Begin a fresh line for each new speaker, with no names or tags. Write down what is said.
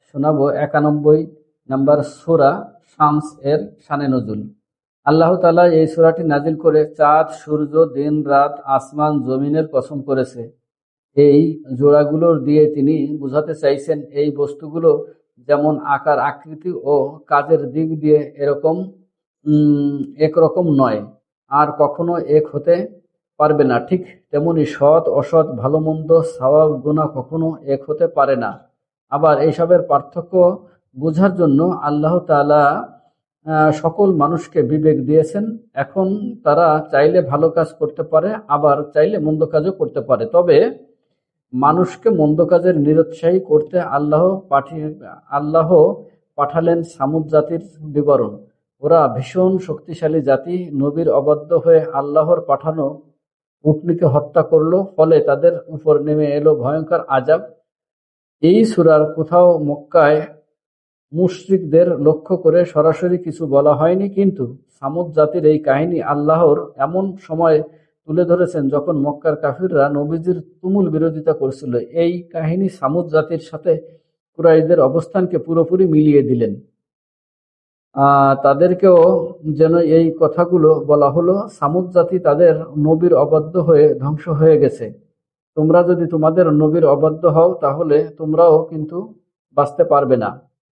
শোনাবো 91 নম্বর সূরা শামস এর শানে নজুল। আল্লাহ তাআলা এই সূরাটি নাজিল করে চাঁদ, সূর্য, দিন, রাত, আসমান, জমিনের কসম করেছে। এই জোড়াগুলোর দিয়ে তিনি বোঝাতে চাইছেন এই বস্তুগুলো যেমন আকার, আকৃতি ও কাজের দিক দিয়ে একরকম নয়, আর কখনো এক হতে পারবে না, ঠিক তেমনি সৎ অসৎ, ভালো মন্দ, সওয়াব গুনাহ কখনো এক হতে পারে না। আবার এইসবের পার্থক্য বোঝার জন্য আল্লাহ তাআলা সকল মানুষকে বিবেক দিয়েছেন। এখন তারা চাইলে ভালো কাজ করতে পারে, আবার চাইলে মন্দ কাজও করতে পারে। তবে মানুষকে মন্দ কাজের নিরুৎসাহী করতে আল্লাহ পাঠালেন সামুদ জাতির বিবরণ। ওরা ভীষণ শক্তিশালী জাতি, নবীর অবাধ্য হয়ে আল্লাহর পাঠানো উটনীকে হত্যা করলো, ফলে তাদের উপর নেমে এলো ভয়ঙ্কর আযাব। এই সূরার কোথাও মক্কায় মুশরিকদের লক্ষ্য করে সরাসরি কিছু বলা হয়নি, কিন্তু সামুদ জাতির এই কাহিনী আল্লাহর এমন সময় তুলে ধরেছেন যখন মক্কার কাফিররা নবীজির তুমুল বিরোধিতা করছিল। এই কাহিনী সামুদ জাতির সাথে কুরাইশদের অবস্থানকে পুরোপুরি মিলিয়ে দিলেন। তাদেরকেও যেন এই কথাগুলো বলা হলো, সামুদ জাতি তাদের নবীর অবাধ্য হয়ে ধ্বংস হয়ে গেছে। তোমরা যদি তোমাদের নবীর অবাধ্য হও তাহলে তোমরাও কিন্তু বাঁচতে পারবে না।